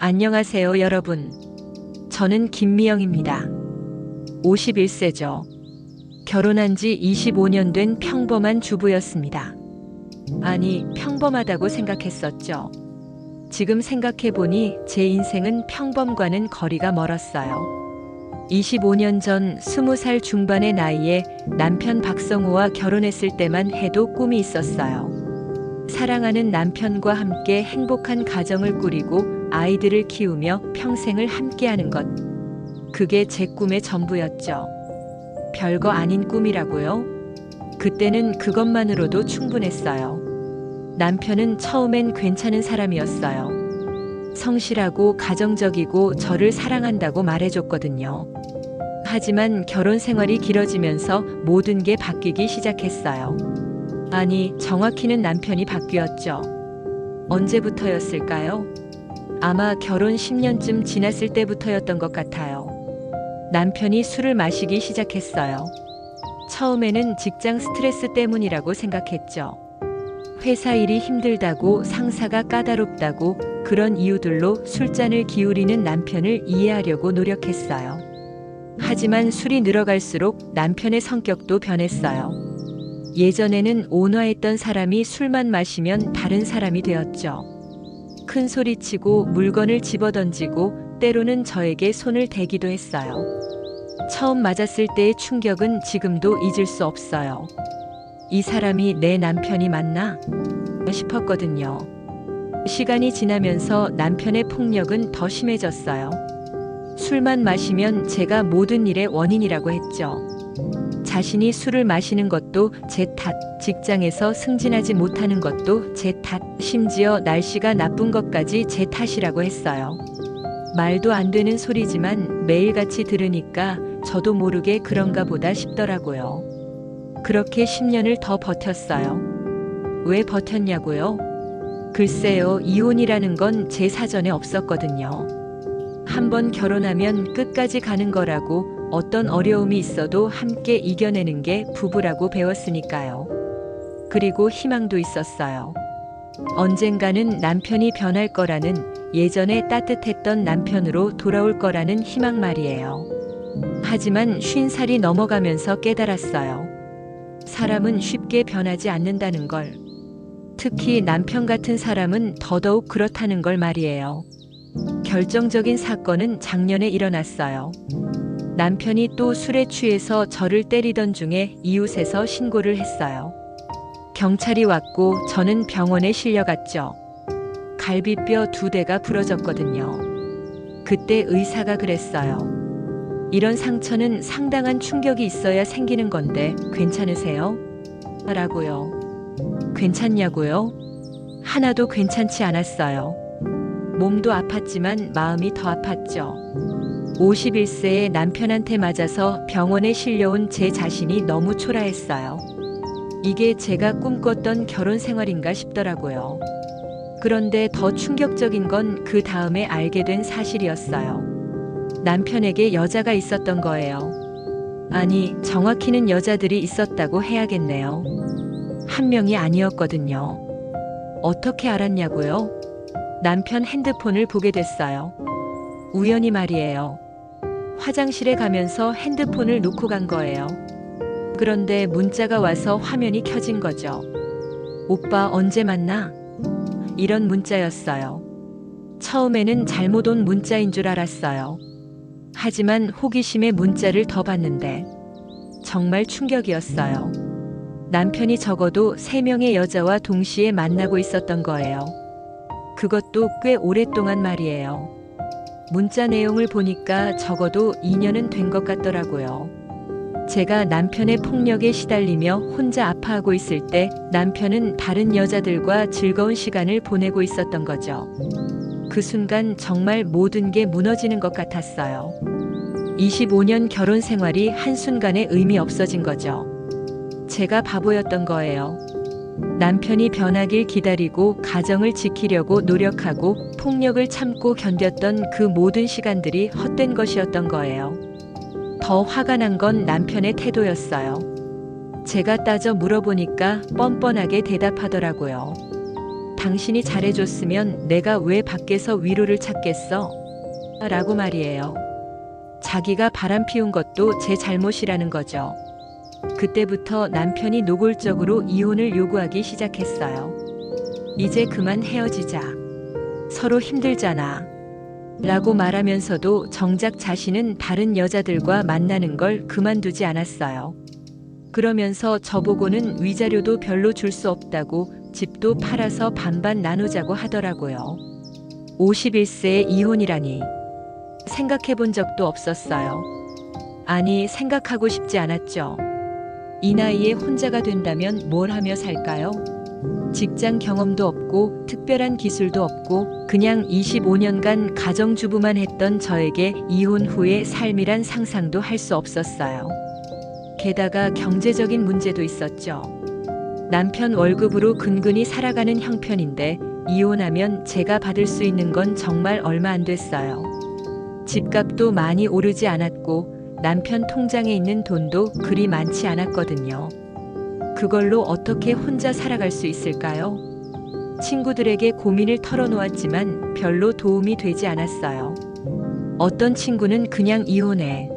안녕하세요, 여러분. 저는 김미영입니다. 51세죠. 결혼한 지 25년 된 평범한 주부였습니다. 아니, 평범하다고 생각했었죠. 지금 생각해보니 제 인생은 평범과는 거리가 멀었어요. 25년 전 20살 중반의 나이에 남편 박성우와 결혼했을 때만 해도 꿈이 있었어요. 사랑하는 남편과 함께 행복한 가정을 꾸리고 아이들을 키우며 평생을 함께하는 것. 그게 제 꿈의 전부였죠. 별거 아닌 꿈이라고요? 그때는 그것만으로도 충분했어요. 남편은 처음엔 괜찮은 사람이었어요. 성실하고 가정적이고 저를 사랑한다고 말해줬거든요. 하지만 결혼 생활이 길어지면서 모든 게 바뀌기 시작했어요. 아니, 정확히는 남편이 바뀌었죠. 언제부터였을까요? 아마 결혼 10년쯤 지났을 때부터였던 것 같아요. 남편이 술을 마시기 시작했어요. 처음에는 직장 스트레스 때문이라고 생각했죠. 회사 일이 힘들다고, 상사가 까다롭다고, 그런 이유들로 술잔을 기울이는 남편을 이해하려고 노력했어요. 하지만 술이 늘어갈수록 남편의 성격도 변했어요. 예전에는 온화했던 사람이 술만 마시면 다른 사람이 되었죠. 큰 소리치고 물건을 집어던지고 때로는 저에게 손을 대기도 했어요. 처음 맞았을 때의 충격은 지금도 잊을 수 없어요. 이 사람이 내 남편이 맞나? 싶었거든요. 시간이 지나면서 남편의 폭력은 더 심해졌어요. 술만 마시면 제가 모든 일의 원인이라고 했죠. 자신이 술을 마시는 것도 제 탓, 직장에서 승진하지 못하는 것도 제 탓, 심지어 날씨가 나쁜 것까지 제 탓이라고 했어요. 말도 안 되는 소리지만 매일같이 들으니까 저도 모르게 그런가 보다 싶더라고요. 그렇게 10년을 더 버텼어요. 왜 버텼냐고요? 글쎄요, 이혼이라는 건 제 사전에 없었거든요. 한번 결혼하면 끝까지 가는 거라고, 어떤 어려움이 있어도 함께 이겨내는 게 부부라고 배웠으니까요. 그리고 희망도 있었어요. 언젠가는 남편이 변할 거라는, 예전에 따뜻했던 남편으로 돌아올 거라는 희망 말이에요. 하지만 50살이 넘어가면서 깨달았어요. 사람은 쉽게 변하지 않는다는 걸. 특히 남편 같은 사람은 더더욱 그렇다는 걸 말이에요. 결정적인 사건은 작년에 일어났어요. 남편이 또 술에 취해서 저를 때리던 중에 이웃에서 신고를 했어요. 경찰이 왔고 저는 병원에 실려갔죠. 갈비뼈 2대가 부러졌거든요. 그때 의사가 그랬어요. 이런 상처는 상당한 충격이 있어야 생기는 건데 괜찮으세요? 라고요. 괜찮냐고요? 하나도 괜찮지 않았어요. 몸도 아팠지만 마음이 더 아팠죠. 51세의 남편한테 맞아서 병원에 실려온 제 자신이 너무 초라했어요. 이게 제가 꿈꿨던 결혼 생활인가 싶더라고요. 그런데 더 충격적인 건 그 다음에 알게 된 사실이었어요. 남편에게 여자가 있었던 거예요. 아니, 정확히는 여자들이 있었다고 해야겠네요. 한 명이 아니었거든요. 어떻게 알았냐고요? 남편 핸드폰을 보게 됐어요. 우연히 말이에요. 화장실에 가면서 핸드폰을 놓고 간 거예요. 그런데 문자가 와서 화면이 켜진 거죠. 오빠 언제 만나? 이런 문자였어요. 처음에는 잘못 온 문자인 줄 알았어요. 하지만 호기심에 문자를 더 봤는데 정말 충격이었어요. 남편이 적어도 3명의 여자와 동시에 만나고 있었던 거예요. 그것도 꽤 오랫동안 말이에요. 문자 내용을 보니까 적어도 2년은 된 것 같더라고요. 제가 남편의 폭력에 시달리며 혼자 아파하고 있을 때 남편은 다른 여자들과 즐거운 시간을 보내고 있었던 거죠. 그 순간 정말 모든 게 무너지는 것 같았어요. 25년 결혼 생활이 한순간에 의미 없어진 거죠. 제가 바보였던 거예요. 남편이 변하길 기다리고 가정을 지키려고 노력하고 폭력을 참고 견뎠던 그 모든 시간들이 헛된 것이었던 거예요. 더 화가 난 건 남편의 태도였어요. 제가 따져 물어보니까 뻔뻔하게 대답하더라고요. 당신이 잘해줬으면 내가 왜 밖에서 위로를 찾겠어? 라고 말이에요. 자기가 바람 피운 것도 제 잘못이라는 거죠. 그때부터 남편이 노골적으로 이혼을 요구하기 시작했어요. 이제 그만 헤어지자. 서로 힘들잖아. 라고 말하면서도 정작 자신은 다른 여자들과 만나는 걸 그만두지 않았어요. 그러면서 저보고는 위자료도 별로 줄 수 없다고 집도 팔아서 반반 나누자고 하더라고요. 51세에 이혼이라니. 생각해 본 적도 없었어요. 아니, 생각하고 싶지 않았죠. 이 나이에 혼자가 된다면 뭘 하며 살까요? 직장 경험도 없고 특별한 기술도 없고 그냥 25년간 가정주부만 했던 저에게 이혼 후의 삶이란 상상도 할 수 없었어요. 게다가 경제적인 문제도 있었죠. 남편 월급으로 근근히 살아가는 형편인데 이혼하면 제가 받을 수 있는 건 정말 얼마 안 됐어요. 집값도 많이 오르지 않았고 남편 통장에 있는 돈도 그리 많지 않았거든요. 그걸로 어떻게 혼자 살아갈 수 있을까요? 친구들에게 고민을 털어놓았지만 별로 도움이 되지 않았어요. 어떤 친구는 그냥 이혼해.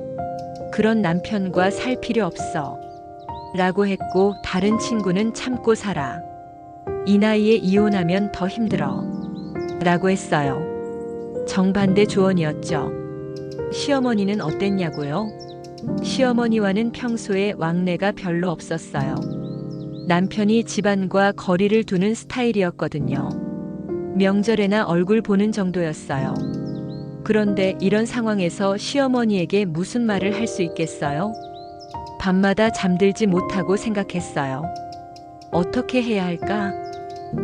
그런 남편과 살 필요 없어. 라고 했고 다른 친구는 참고 살아. 이 나이에 이혼하면 더 힘들어. 라고 했어요. 정반대 조언이었죠. 시어머니는 어땠냐고요? 시어머니와는 평소에 왕래가 별로 없었어요. 남편이 집안과 거리를 두는 스타일이었거든요. 명절에나 얼굴 보는 정도였어요. 그런데 이런 상황에서 시어머니에게 무슨 말을 할 수 있겠어요? 밤마다 잠들지 못하고 생각했어요. 어떻게 해야 할까?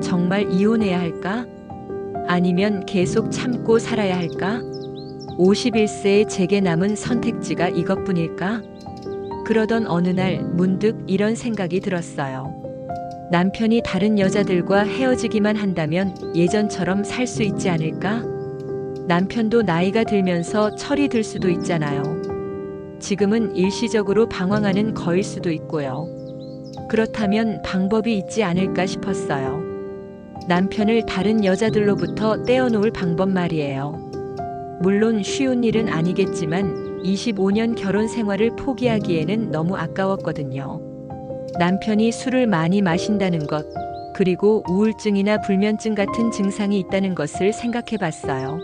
정말 이혼해야 할까? 아니면 계속 참고 살아야 할까? 51세의 제게 남은 선택지가 이것뿐일까? 그러던 어느 날 문득 이런 생각이 들었어요. 남편이 다른 여자들과 헤어지기만 한다면 예전처럼 살 수 있지 않을까? 남편도 나이가 들면서 철이 들 수도 있잖아요. 지금은 일시적으로 방황하는 거일 수도 있고요. 그렇다면 방법이 있지 않을까 싶었어요. 남편을 다른 여자들로부터 떼어놓을 방법 말이에요. 물론 쉬운 일은 아니겠지만 25년 결혼 생활을 포기하기에는 너무 아까웠거든요. 남편이 술을 많이 마신다는 것, 그리고 우울증이나 불면증 같은 증상이 있다는 것을 생각해 봤어요.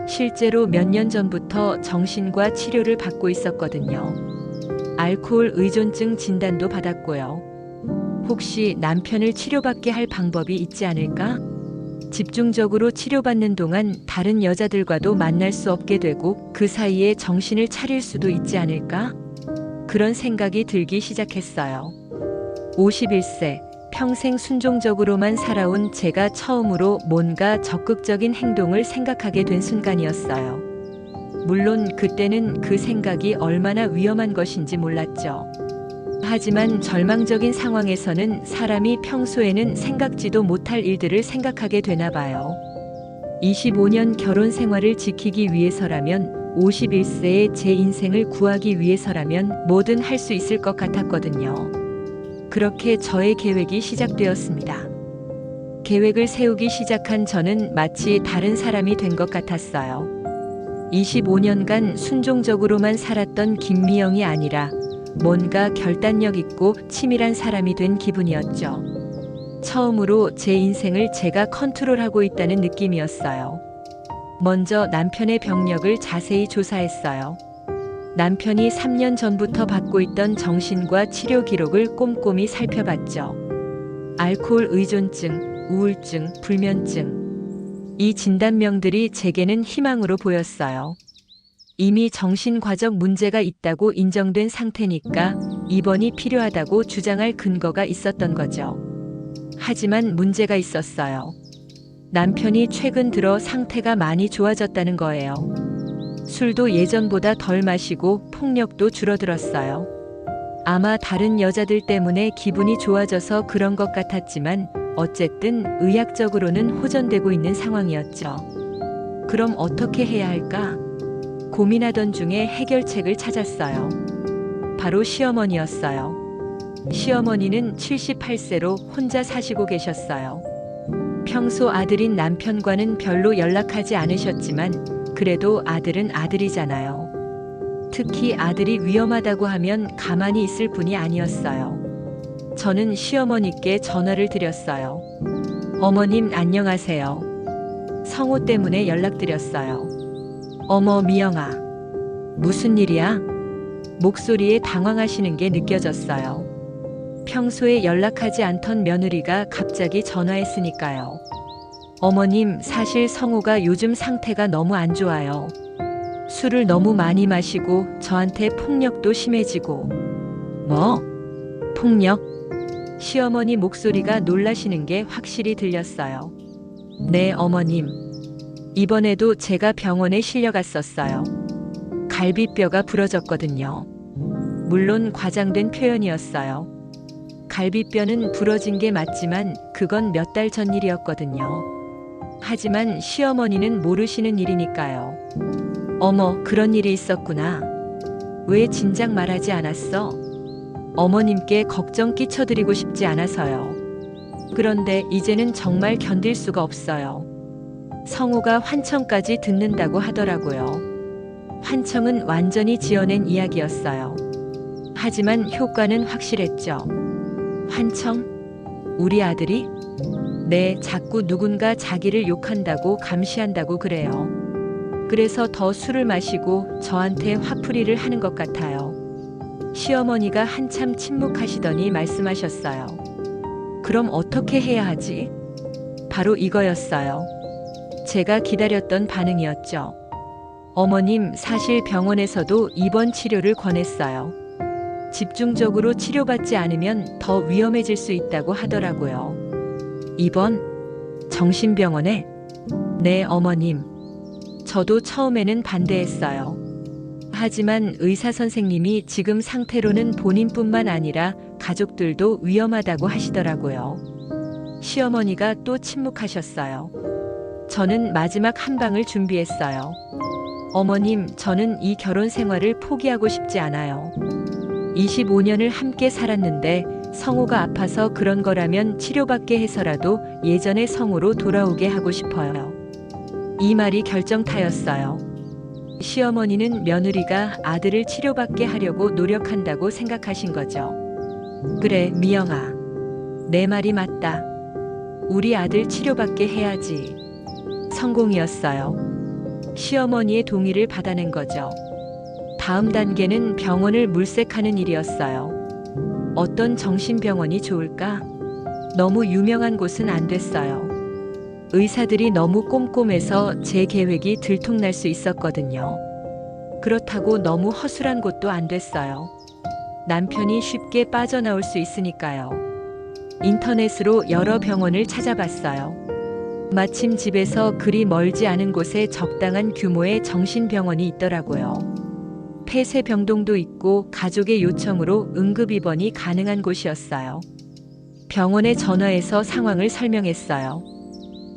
실제로 몇 년 전부터 정신과 치료를 받고 있었거든요. 알코올 의존증 진단도 받았고요. 혹시 남편을 치료받게 할 방법이 있지 않을까? 집중적으로 치료받는 동안 다른 여자들과도 만날 수 없게 되고 그 사이에 정신을 차릴 수도 있지 않을까? 그런 생각이 들기 시작했어요. 51세, 평생 순종적으로만 살아온 제가 처음으로 뭔가 적극적인 행동을 생각하게 된 순간이었어요. 물론 그때는 그 생각이 얼마나 위험한 것인지 몰랐죠. 하지만 절망적인 상황에서는 사람이 평소에는 생각지도 못할 일들을 생각하게 되나 봐요. 25년 결혼 생활을 지키기 위해서라면, 51세의 제 인생을 구하기 위해서라면 뭐든 할 수 있을 것 같았거든요. 그렇게 저의 계획이 시작되었습니다. 계획을 세우기 시작한 저는 마치 다른 사람이 된 것 같았어요. 25년간 순종적으로만 살았던 김미영이 아니라 뭔가 결단력 있고 치밀한 사람이 된 기분이었죠. 처음으로 제 인생을 제가 컨트롤하고 있다는 느낌이었어요. 먼저 남편의 병력을 자세히 조사했어요. 남편이 3년 전부터 받고 있던 정신과 치료 기록을 꼼꼼히 살펴봤죠. 알코올 의존증, 우울증, 불면증. 이 진단명들이 제게는 희망으로 보였어요. 이미 정신과적 문제가 있다고 인정된 상태니까 입원이 필요하다고 주장할 근거가 있었던 거죠. 하지만 문제가 있었어요. 남편이 최근 들어 상태가 많이 좋아졌다는 거예요. 술도 예전보다 덜 마시고 폭력도 줄어들었어요. 아마 다른 여자들 때문에 기분이 좋아져서 그런 것 같았지만 어쨌든 의학적으로는 호전되고 있는 상황이었죠. 그럼 어떻게 해야 할까? 고민하던 중에 해결책을 찾았어요. 바로 시어머니였어요. 시어머니는 78세로 혼자 사시고 계셨어요. 평소 아들인 남편과는 별로 연락하지 않으셨지만 그래도 아들은 아들이잖아요. 특히 아들이 위험하다고 하면 가만히 있을 분이 아니었어요. 저는 시어머니께 전화를 드렸어요. 어머님 안녕하세요. 성호 때문에 연락드렸어요. 어머 미영아. 무슨 일이야? 목소리에 당황하시는 게 느껴졌어요. 평소에 연락하지 않던 며느리가 갑자기 전화했으니까요. 어머님, 사실 성호가 요즘 상태가 너무 안 좋아요. 술을 너무 많이 마시고 저한테 폭력도 심해지고. 뭐? 폭력? 시어머니 목소리가 놀라시는 게 확실히 들렸어요. 네, 어머님. 이번에도 제가 병원에 실려갔었어요. 갈비뼈가 부러졌거든요. 물론 과장된 표현이었어요. 갈비뼈는 부러진 게 맞지만 그건 몇 달 전 일이었거든요. 하지만 시어머니는 모르시는 일이니까요. 어머, 그런 일이 있었구나. 왜 진작 말하지 않았어? 어머님께 걱정 끼쳐드리고 싶지 않아서요. 그런데 이제는 정말 견딜 수가 없어요. 성호가 환청까지 듣는다고 하더라고요. 환청은 완전히 지어낸 이야기였어요. 하지만 효과는 확실했죠. 환청? 우리 아들이? 네, 자꾸 누군가 자기를 욕한다고 감시한다고 그래요. 그래서 더 술을 마시고 저한테 화풀이를 하는 것 같아요. 시어머니가 한참 침묵하시더니 말씀하셨어요. 그럼 어떻게 해야 하지? 바로 이거였어요. 제가 기다렸던 반응이었죠. 어머님, 사실 병원에서도 입원 치료를 권했어요. 집중적으로 치료받지 않으면 더 위험해질 수 있다고 하더라고요. 입원? 정신병원에? 네, 어머님. 저도 처음에는 반대했어요. 하지만 의사 선생님이 지금 상태로는 본인뿐만 아니라 가족들도 위험하다고 하시더라고요. 시어머니가 또 침묵하셨어요. 저는 마지막 한 방을 준비했어요. 어머님, 저는 이 결혼 생활을 포기하고 싶지 않아요. 25년을 함께 살았는데 성호가 아파서 그런 거라면 치료받게 해서라도 예전의 성호로 돌아오게 하고 싶어요. 이 말이 결정타였어요. 시어머니는 며느리가 아들을 치료받게 하려고 노력한다고 생각하신 거죠. 그래, 미영아. 내 말이 맞다. 우리 아들 치료받게 해야지. 성공이었어요. 시어머니의 동의를 받아낸 거죠. 다음 단계는 병원을 물색하는 일이었어요. 어떤 정신병원이 좋을까? 너무 유명한 곳은 안 됐어요. 의사들이 너무 꼼꼼해서 제 계획이 들통날 수 있었거든요. 그렇다고 너무 허술한 곳도 안 됐어요. 남편이 쉽게 빠져나올 수 있으니까요. 인터넷으로 여러 병원을 찾아봤어요. 마침 집에서 그리 멀지 않은 곳에 적당한 규모의 정신병원이 있더라고요. 폐쇄병동도 있고 가족의 요청으로 응급입원이 가능한 곳이었어요. 병원에 전화해서 상황을 설명했어요.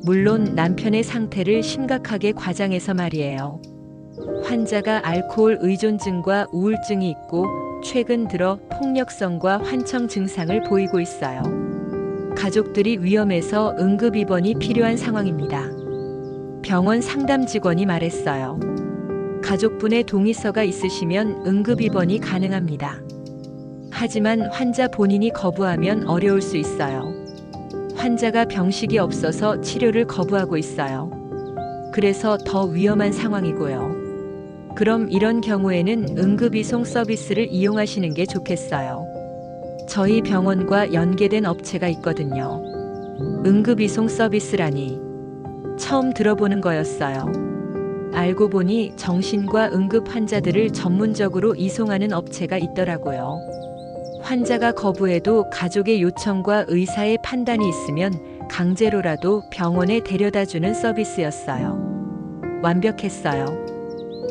물론 남편의 상태를 심각하게 과장해서 말이에요. 환자가 알코올 의존증과 우울증이 있고 최근 들어 폭력성과 환청 증상을 보이고 있어요. 가족들이 위험해서 응급입원이 필요한 상황입니다. 병원 상담 직원이 말했어요. 가족분의 동의서가 있으시면 응급입원이 가능합니다. 하지만 환자 본인이 거부하면 어려울 수 있어요. 환자가 병식이 없어서 치료를 거부하고 있어요. 그래서 더 위험한 상황이고요. 그럼 이런 경우에는 응급이송 서비스를 이용하시는 게 좋겠어요. 저희 병원과 연계된 업체가 있거든요. 응급이송 서비스라니 처음 들어보는 거였어요. 알고 보니 정신과 응급 환자들을 전문적으로 이송하는 업체가 있더라고요. 환자가 거부해도 가족의 요청과 의사의 판단이 있으면 강제로라도 병원에 데려다주는 서비스였어요. 완벽했어요.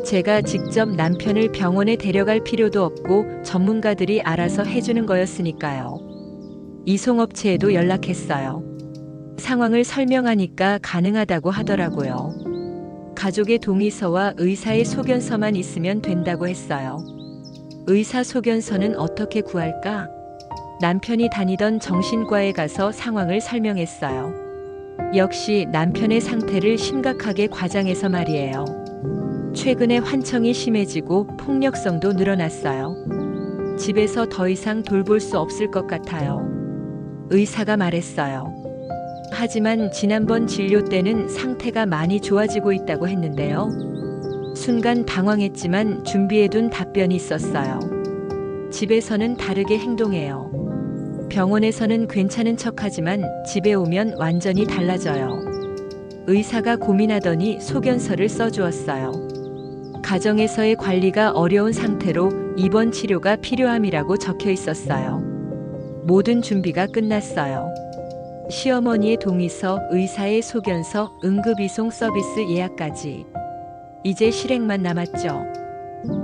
제가 직접 남편을 병원에 데려갈 필요도 없고 전문가들이 알아서 해주는 거였으니까요. 이송업체에도 연락했어요. 상황을 설명하니까 가능하다고 하더라고요. 가족의 동의서와 의사의 소견서만 있으면 된다고 했어요. 의사 소견서는 어떻게 구할까? 남편이 다니던 정신과에 가서 상황을 설명했어요. 역시 남편의 상태를 심각하게 과장해서 말이에요. 최근에 환청이 심해지고 폭력성도 늘어났어요. 집에서 더 이상 돌볼 수 없을 것 같아요. 의사가 말했어요. 하지만 지난번 진료 때는 상태가 많이 좋아지고 있다고 했는데요. 순간 당황했지만 준비해둔 답변이 있었어요. 집에서는 다르게 행동해요. 병원에서는 괜찮은 척하지만 집에 오면 완전히 달라져요. 의사가 고민하더니 소견서를 써주었어요. 가정에서의 관리가 어려운 상태로 입원 치료가 필요함이라고 적혀 있었어요. 모든 준비가 끝났어요. 시어머니의 동의서, 의사의 소견서, 응급이송 서비스 예약까지. 이제 실행만 남았죠.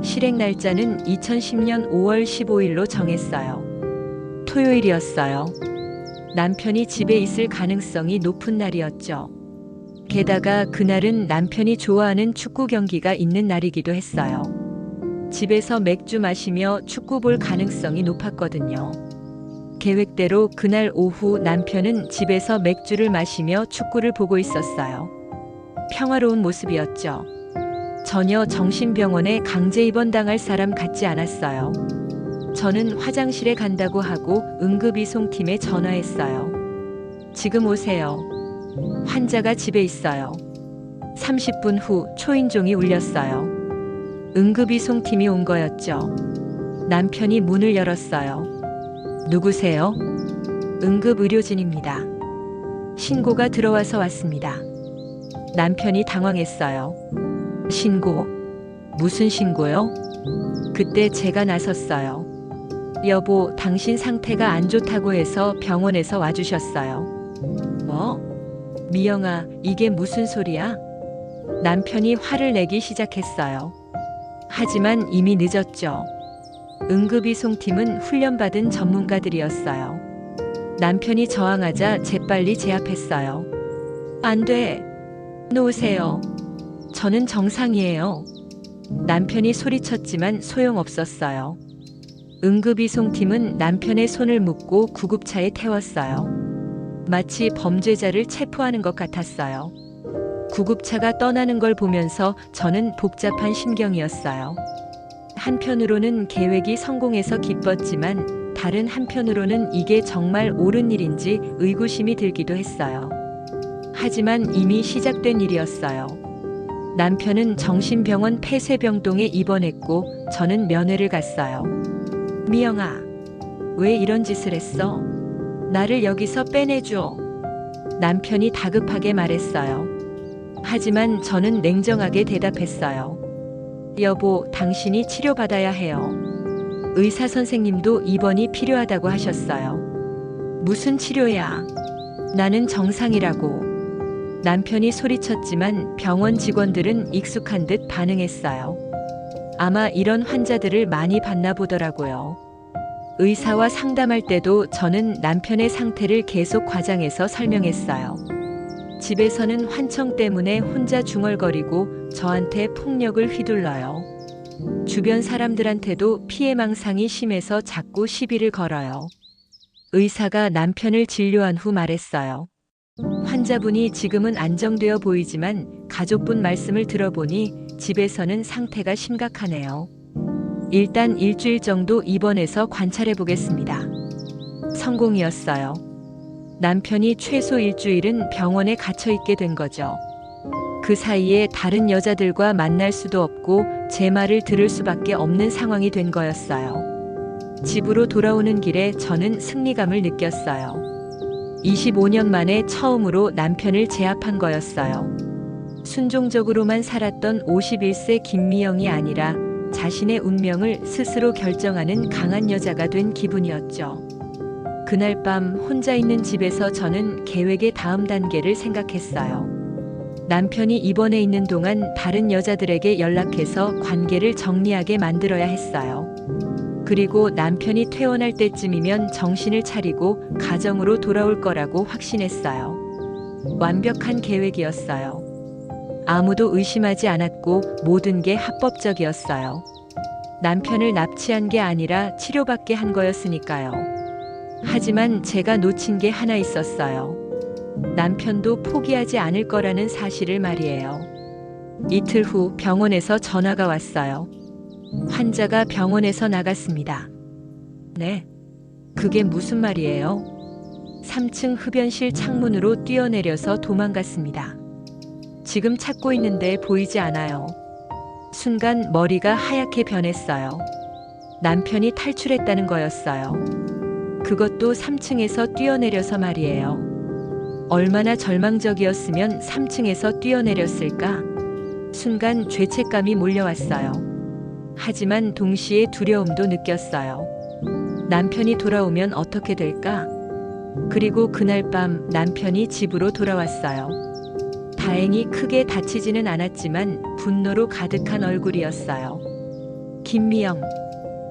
실행 날짜는 2010년 5월 15일로 정했어요. 토요일이었어요. 남편이 집에 있을 가능성이 높은 날이었죠. 게다가 그날은 남편이 좋아하는 축구 경기가 있는 날이기도 했어요. 집에서 맥주 마시며 축구 볼 가능성이 높았거든요. 계획대로 그날 오후 남편은 집에서 맥주를 마시며 축구를 보고 있었어요. 평화로운 모습이었죠. 전혀 정신병원에 강제 입원당할 사람 같지 않았어요. 저는 화장실에 간다고 하고 응급이송팀에 전화했어요. 지금 오세요. 환자가 집에 있어요. 30분 후 초인종이 울렸어요. 응급이송팀이 온 거였죠. 남편이 문을 열었어요. 누구세요? 응급의료진입니다. 신고가 들어와서 왔습니다. 남편이 당황했어요. 신고? 무슨 신고요? 그때 제가 나섰어요. 여보, 당신 상태가 안 좋다고 해서 병원에서 와주셨어요. 뭐? 미영아, 이게 무슨 소리야? 남편이 화를 내기 시작했어요. 하지만 이미 늦었죠. 응급이송팀은 훈련받은 전문가들이었어요. 남편이 저항하자 재빨리 제압했어요. 안 돼. 놓으세요. 저는 정상이에요. 남편이 소리쳤지만 소용없었어요. 응급이송팀은 남편의 손을 묶고 구급차에 태웠어요. 마치 범죄자를 체포하는 것 같았어요. 구급차가 떠나는 걸 보면서 저는 복잡한 심경이었어요. 한편으로는 계획이 성공해서 기뻤지만 다른 한편으로는 이게 정말 옳은 일인지 의구심이 들기도 했어요. 하지만 이미 시작된 일이었어요. 남편은 정신병원 폐쇄병동에 입원했고 저는 면회를 갔어요. 미영아, 왜 이런 짓을 했어? 나를 여기서 빼내줘. 남편이 다급하게 말했어요. 하지만 저는 냉정하게 대답했어요. 여보, 당신이 치료받아야 해요. 의사 선생님도 입원이 필요하다고 하셨어요. 무슨 치료야? 나는 정상이라고. 남편이 소리쳤지만 병원 직원들은 익숙한 듯 반응했어요. 아마 이런 환자들을 많이 봤나 보더라고요. 의사와 상담할 때도 저는 남편의 상태를 계속 과장해서 설명했어요. 집에서는 환청 때문에 혼자 중얼거리고 저한테 폭력을 휘둘러요. 주변 사람들한테도 피해망상이 심해서 자꾸 시비를 걸어요. 의사가 남편을 진료한 후 말했어요. 환자분이 지금은 안정되어 보이지만 가족분 말씀을 들어보니 집에서는 상태가 심각하네요. 일단 일주일 정도 입원해서 관찰해 보겠습니다. 성공이었어요. 남편이 최소 일주일은 병원에 갇혀 있게 된 거죠. 그 사이에 다른 여자들과 만날 수도 없고 제 말을 들을 수밖에 없는 상황이 된 거였어요. 집으로 돌아오는 길에 저는 승리감을 느꼈어요. 25년 만에 처음으로 남편을 제압한 거였어요. 순종적으로만 살았던 51세 김미영이 아니라 자신의 운명을 스스로 결정하는 강한 여자가 된 기분이었죠. 그날 밤 혼자 있는 집에서 저는 계획의 다음 단계를 생각했어요. 남편이 입원해 있는 동안 다른 여자들에게 연락해서 관계를 정리하게 만들어야 했어요. 그리고 남편이 퇴원할 때쯤이면 정신을 차리고 가정으로 돌아올 거라고 확신했어요. 완벽한 계획이었어요. 아무도 의심하지 않았고 모든 게 합법적이었어요. 남편을 납치한 게 아니라 치료받게 한 거였으니까요. 하지만 제가 놓친 게 하나 있었어요. 남편도 포기하지 않을 거라는 사실을 말이에요. 이틀 후 병원에서 전화가 왔어요. 환자가 병원에서 나갔습니다. 네, 그게 무슨 말이에요? 3층 흡연실 창문으로 뛰어내려서 도망갔습니다. 지금 찾고 있는데 보이지 않아요. 순간 머리가 하얗게 변했어요. 남편이 탈출했다는 거였어요. 그것도 3층에서 뛰어내려서 말이에요. 얼마나 절망적이었으면 3층에서 뛰어내렸을까? 순간 죄책감이 몰려왔어요. 하지만 동시에 두려움도 느꼈어요. 남편이 돌아오면 어떻게 될까? 그리고 그날 밤 남편이 집으로 돌아왔어요. 다행히 크게 다치지는 않았지만 분노로 가득한 얼굴이었어요. 김미영,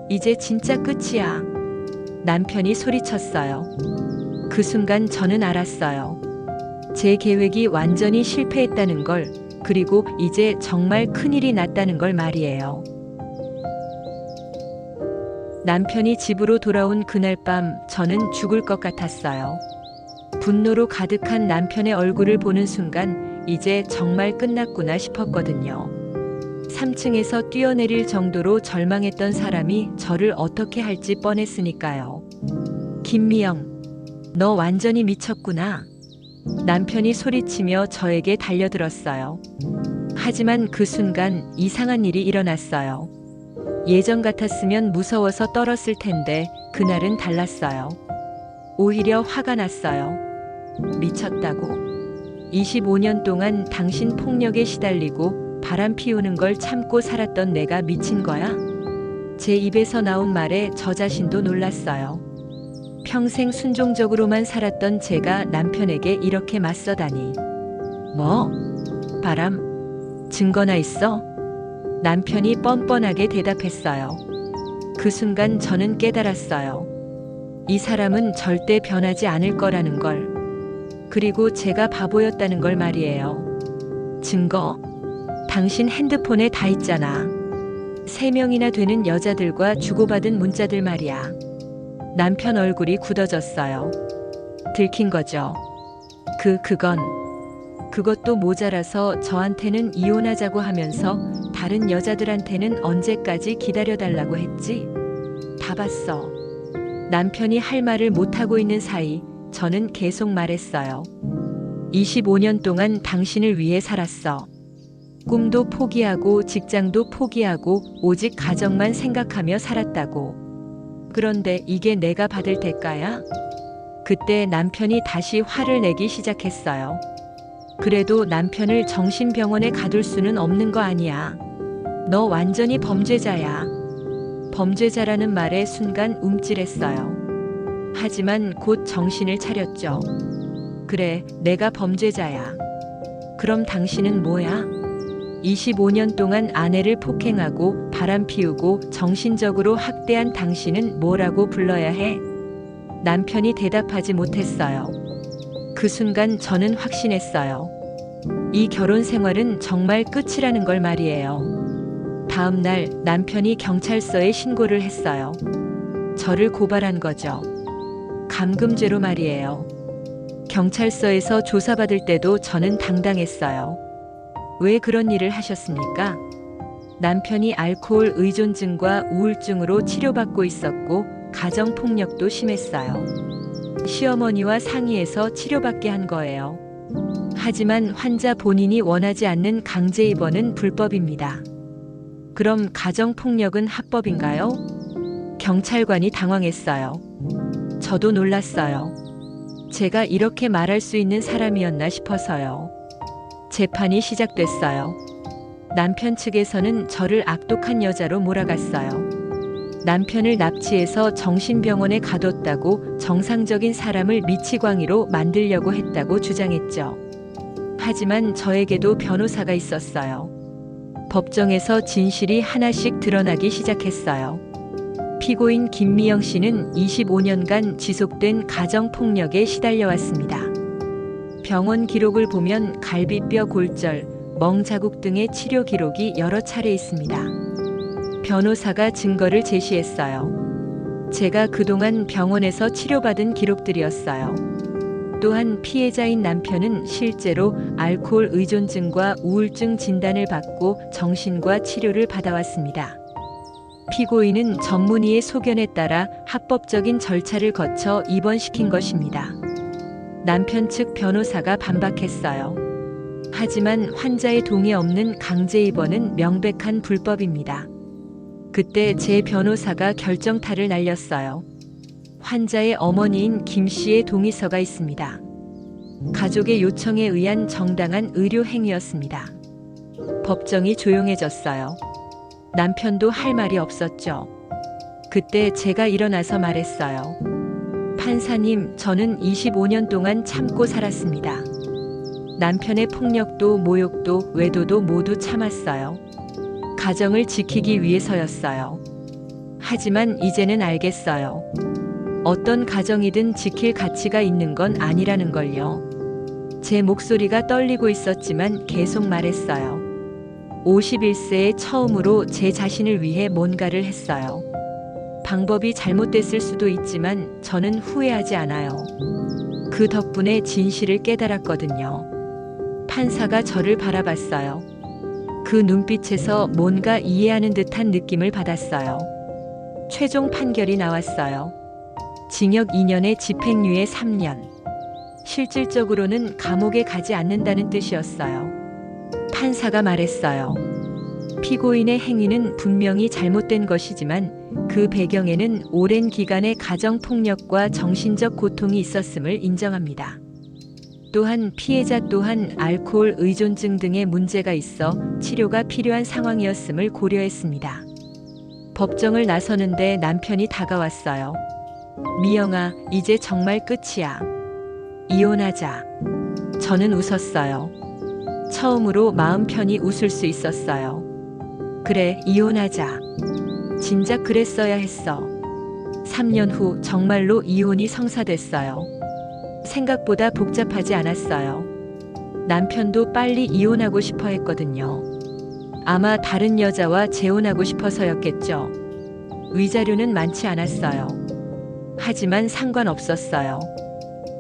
이제 진짜 끝이야. 남편이 소리쳤어요. 그 순간 저는 알았어요. 제 계획이 완전히 실패했다는 걸, 그리고 이제 정말 큰일이 났다는 걸 말이에요. 남편이 집으로 돌아온 그날 밤 저는 죽을 것 같았어요. 분노로 가득한 남편의 얼굴을 보는 순간 이제 정말 끝났구나 싶었거든요. 3층에서 뛰어내릴 정도로 절망했던 사람이 저를 어떻게 할지 뻔했으니까요. 김미영, 너 완전히 미쳤구나. 남편이 소리치며 저에게 달려들었어요. 하지만 그 순간 이상한 일이 일어났어요. 예전 같았으면 무서워서 떨었을 텐데 그날은 달랐어요. 오히려 화가 났어요. 미쳤다고. 25년 동안 당신 폭력에 시달리고 바람 피우는 걸 참고 살았던 내가 미친 거야? 제 입에서 나온 말에 저 자신도 놀랐어요. 평생 순종적으로만 살았던 제가 남편에게 이렇게 맞서다니. 뭐? 바람? 증거나 있어? 남편이 뻔뻔하게 대답했어요. 그 순간 저는 깨달았어요. 이 사람은 절대 변하지 않을 거라는 걸. 그리고 제가 바보였다는 걸 말이에요. 증거? 당신 핸드폰에 다 있잖아. 3명이나 되는 여자들과 주고받은 문자들 말이야. 남편 얼굴이 굳어졌어요. 들킨 거죠. 그것도 모자라서 저한테는 이혼하자고 하면서 다른 여자들한테는 언제까지 기다려달라고 했지? 다 봤어. 남편이 할 말을 못하고 있는 사이 저는 계속 말했어요. 25년 동안 당신을 위해 살았어. 꿈도 포기하고 직장도 포기하고 오직 가정만 생각하며 살았다고. 그런데 이게 내가 받을 대가야? 그때 남편이 다시 화를 내기 시작했어요. 그래도 남편을 정신병원에 가둘 수는 없는 거 아니야. 너 완전히 범죄자야. 범죄자라는 말에 순간 움찔했어요. 하지만 곧 정신을 차렸죠. 그래, 내가 범죄자야. 그럼 당신은 뭐야? 25년 동안 아내를 폭행하고 바람 피우고 정신적으로 학대한 당신은 뭐라고 불러야 해? 남편이 대답하지 못했어요. 그 순간 저는 확신했어요. 이 결혼 생활은 정말 끝이라는 걸 말이에요. 다음 날 남편이 경찰서에 신고를 했어요. 저를 고발한 거죠. 감금죄로 말이에요. 경찰서에서 조사받을 때도 저는 당당했어요. 왜 그런 일을 하셨습니까? 남편이 알코올 의존증과 우울증으로 치료받고 있었고 가정폭력도 심했어요. 시어머니와 상의해서 치료받게 한 거예요. 하지만 환자 본인이 원하지 않는 강제 입원은 불법입니다. 그럼 가정폭력은 합법인가요? 경찰관이 당황했어요. 저도 놀랐어요. 제가 이렇게 말할 수 있는 사람이었나 싶어서요. 재판이 시작됐어요. 남편 측에서는 저를 악독한 여자로 몰아갔어요. 남편을 납치해서 정신병원에 가뒀다고 정상적인 사람을 미치광이로 만들려고 했다고 주장했죠. 하지만 저에게도 변호사가 있었어요. 법정에서 진실이 하나씩 드러나기 시작했어요. 피고인 김미영 씨는 25년간 지속된 가정폭력에 시달려왔습니다. 병원 기록을 보면 갈비뼈 골절, 멍 자국 등의 치료 기록이 여러 차례 있습니다. 변호사가 증거를 제시했어요. 제가 그동안 병원에서 치료받은 기록들이었어요. 또한 피해자인 남편은 실제로 알코올 의존증과 우울증 진단을 받고 정신과 치료를 받아왔습니다. 피고인은 전문의의 소견에 따라 합법적인 절차를 거쳐 입원시킨 것입니다. 남편 측 변호사가 반박했어요. 하지만 환자의 동의 없는 강제 입원은 명백한 불법입니다. 그때 제 변호사가 결정타를 날렸어요. 환자의 어머니인 김 씨의 동의서가 있습니다. 가족의 요청에 의한 정당한 의료 행위였습니다. 법정이 조용해졌어요. 남편도 할 말이 없었죠. 그때 제가 일어나서 말했어요. 판사님, 저는 25년 동안 참고 살았습니다. 남편의 폭력도 모욕도 외도도 모두 참았어요. 가정을 지키기 위해서였어요. 하지만 이제는 알겠어요. 어떤 가정이든 지킬 가치가 있는 건 아니라는 걸요. 제 목소리가 떨리고 있었지만 계속 말했어요. 51세에 처음으로 제 자신을 위해 뭔가를 했어요. 방법이 잘못됐을 수도 있지만 저는 후회하지 않아요. 그 덕분에 진실을 깨달았거든요. 판사가 저를 바라봤어요. 그 눈빛에서 뭔가 이해하는 듯한 느낌을 받았어요. 최종 판결이 나왔어요. 징역 2년에 집행유예 3년. 실질적으로는 감옥에 가지 않는다는 뜻이었어요. 판사가 말했어요. 피고인의 행위는 분명히 잘못된 것이지만 그 배경에는 오랜 기간의 가정폭력과 정신적 고통이 있었음을 인정합니다. 또한 피해자 또한 알코올 의존증 등의 문제가 있어 치료가 필요한 상황이었음을 고려했습니다. 법정을 나서는데 남편이 다가왔어요. 미영아, 이제 정말 끝이야. 이혼하자. 저는 웃었어요. 처음으로 마음 편히 웃을 수 있었어요. 그래, 이혼하자. 진작 그랬어야 했어. 3년 후 정말로 이혼이 성사됐어요. 생각보다 복잡하지 않았어요. 남편도 빨리 이혼하고 싶어 했거든요. 아마 다른 여자와 재혼하고 싶어서였겠죠. 위자료는 많지 않았어요. 하지만 상관없었어요.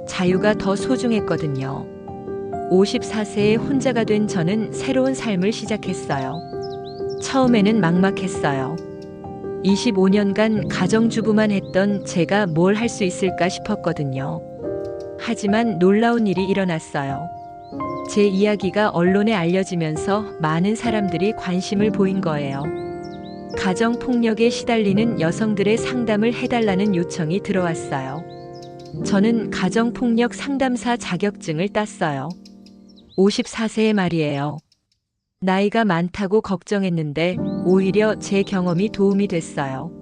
자유가 더 소중했거든요. 54세에 혼자가 된 저는 새로운 삶을 시작했어요. 처음에는 막막했어요. 25년간 가정주부만 했던 제가 뭘 할 수 있을까 싶었거든요. 하지만 놀라운 일이 일어났어요. 제 이야기가 언론에 알려지면서 많은 사람들이 관심을 보인 거예요. 가정폭력에 시달리는 여성들의 상담을 해달라는 요청이 들어왔어요. 저는 가정폭력 상담사 자격증을 땄어요. 54세의 말이에요. 나이가 많다고 걱정했는데 오히려 제 경험이 도움이 됐어요.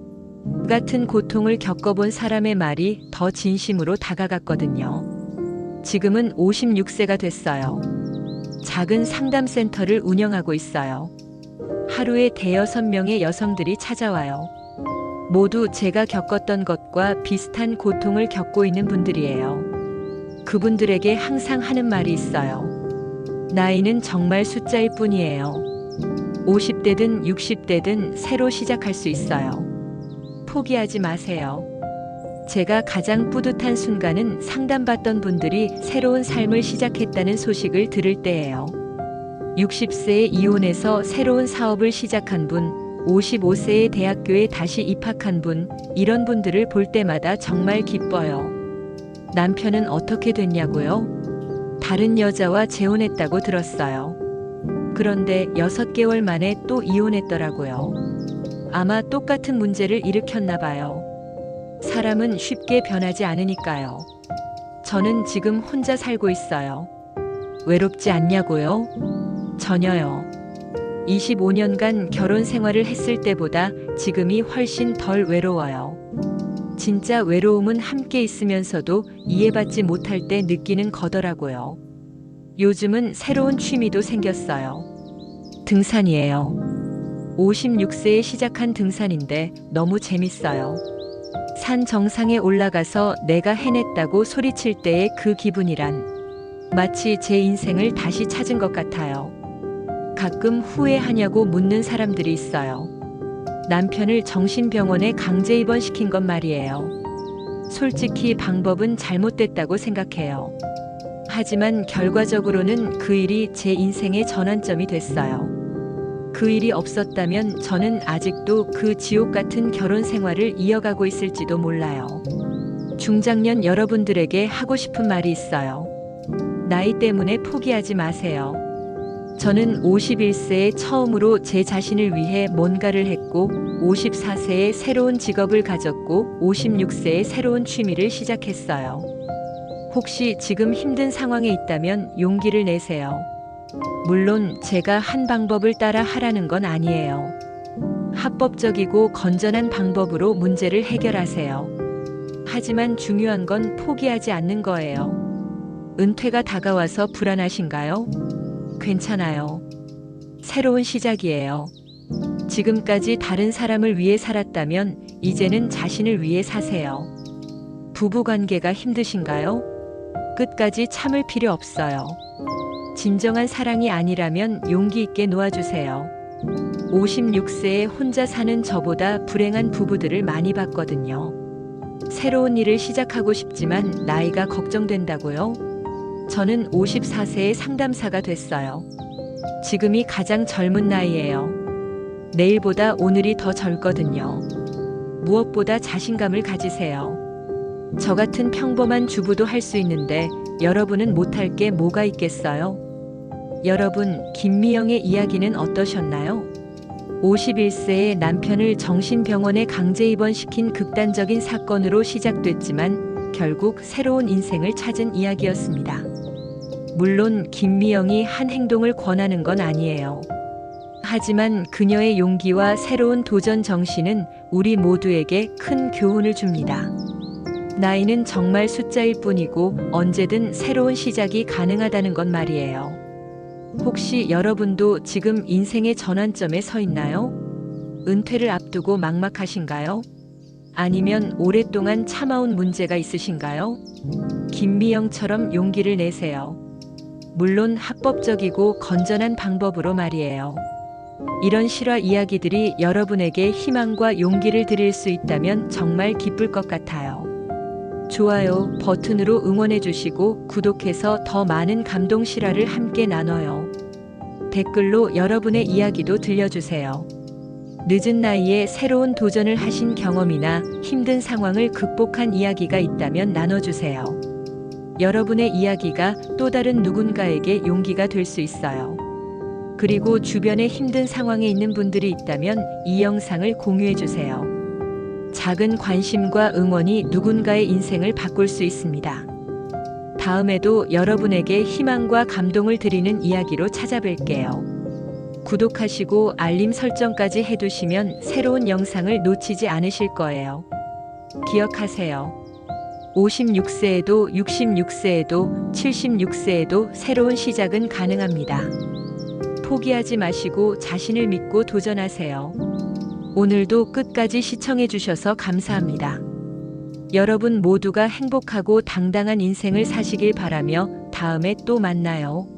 같은 고통을 겪어본 사람의 말이 더 진심으로 다가갔거든요. 지금은 56세가 됐어요. 작은 상담센터를 운영하고 있어요. 하루에 대여섯 명의 여성들이 찾아와요. 모두 제가 겪었던 것과 비슷한 고통을 겪고 있는 분들이에요. 그분들에게 항상 하는 말이 있어요. 나이는 정말 숫자일 뿐이에요. 50대든 60대든 새로 시작할 수 있어요. 포기하지 마세요. 제가 가장 뿌듯한 순간은 상담받던 분들이 새로운 삶을 시작했다는 소식을 들을 때예요. 60세에 이혼해서 새로운 사업을 시작한 분, 55세에 대학교에 다시 입학한 분, 이런 분들을 볼 때마다 정말 기뻐요. 남편은 어떻게 됐냐고요? 다른 여자와 재혼했다고 들었어요. 그런데 6개월 만에 또 이혼했더라고요. 아마 똑같은 문제를 일으켰나 봐요. 사람은 쉽게 변하지 않으니까요. 저는 지금 혼자 살고 있어요. 외롭지 않냐고요? 전혀요. 25년간 결혼 생활을 했을 때보다 지금이 훨씬 덜 외로워요. 진짜 외로움은 함께 있으면서도 이해받지 못할 때 느끼는 거더라고요. 요즘은 새로운 취미도 생겼어요. 등산이에요. 56세에 시작한 등산인데 너무 재밌어요. 산 정상에 올라가서 내가 해냈다고 소리칠 때의 그 기분이란 마치 제 인생을 다시 찾은 것 같아요. 가끔 후회하냐고 묻는 사람들이 있어요. 남편을 정신병원에 강제 입원시킨 건 말이에요. 솔직히 방법은 잘못됐다고 생각해요. 하지만 결과적으로는 그 일이 제 인생의 전환점이 됐어요. 그 일이 없었다면 저는 아직도 그 지옥 같은 결혼 생활을 이어가고 있을지도 몰라요. 중장년 여러분들에게 하고 싶은 말이 있어요. 나이 때문에 포기하지 마세요. 저는 51세에 처음으로 제 자신을 위해 뭔가를 했고, 54세에 새로운 직업을 가졌고, 56세에 새로운 취미를 시작했어요. 혹시 지금 힘든 상황에 있다면 용기를 내세요. 물론 제가 한 방법을 따라 하라는 건 아니에요. 합법적이고 건전한 방법으로 문제를 해결하세요. 하지만 중요한 건 포기하지 않는 거예요. 은퇴가 다가와서 불안하신가요? 괜찮아요. 새로운 시작이에요. 지금까지 다른 사람을 위해 살았다면 이제는 자신을 위해 사세요. 부부관계가 힘드신가요? 끝까지 참을 필요 없어요. 진정한 사랑이 아니라면 용기 있게 놓아주세요. 56세에 혼자 사는 저보다 불행한 부부들을 많이 봤거든요. 새로운 일을 시작하고 싶지만 나이가 걱정된다고요? 저는 54세의 상담사가 됐어요. 지금이 가장 젊은 나이예요. 내일보다 오늘이 더 젊거든요. 무엇보다 자신감을 가지세요. 저 같은 평범한 주부도 할 수 있는데 여러분은 못할 게 뭐가 있겠어요? 여러분, 김미영의 이야기는 어떠셨나요? 51세의 남편을 정신병원에 강제 입원시킨 극단적인 사건으로 시작됐지만 결국 새로운 인생을 찾은 이야기였습니다. 물론 김미영이 한 행동을 권하는 건 아니에요. 하지만 그녀의 용기와 새로운 도전 정신은 우리 모두에게 큰 교훈을 줍니다. 나이는 정말 숫자일 뿐이고 언제든 새로운 시작이 가능하다는 건 말이에요. 혹시 여러분도 지금 인생의 전환점에 서 있나요? 은퇴를 앞두고 막막하신가요? 아니면 오랫동안 참아온 문제가 있으신가요? 김미영처럼 용기를 내세요. 물론 합법적이고 건전한 방법으로 말이에요. 이런 실화 이야기들이 여러분에게 희망과 용기를 드릴 수 있다면 정말 기쁠 것 같아요. 좋아요 버튼으로 응원해 주시고 구독해서 더 많은 감동 실화를 함께 나눠요. 댓글로 여러분의 이야기도 들려주세요. 늦은 나이에 새로운 도전을 하신 경험이나 힘든 상황을 극복한 이야기가 있다면 나눠주세요. 여러분의 이야기가 또 다른 누군가에게 용기가 될 수 있어요. 그리고 주변에 힘든 상황에 있는 분들이 있다면 이 영상을 공유해 주세요. 작은 관심과 응원이 누군가의 인생을 바꿀 수 있습니다. 다음에도 여러분에게 희망과 감동을 드리는 이야기로 찾아뵐게요. 구독하시고 알림 설정까지 해두시면 새로운 영상을 놓치지 않으실 거예요. 기억하세요. 56세에도 66세에도 76세에도 새로운 시작은 가능합니다. 포기하지 마시고 자신을 믿고 도전하세요. 오늘도 끝까지 시청해 주셔서 감사합니다. 여러분 모두가 행복하고 당당한 인생을 사시길 바라며 다음에 또 만나요.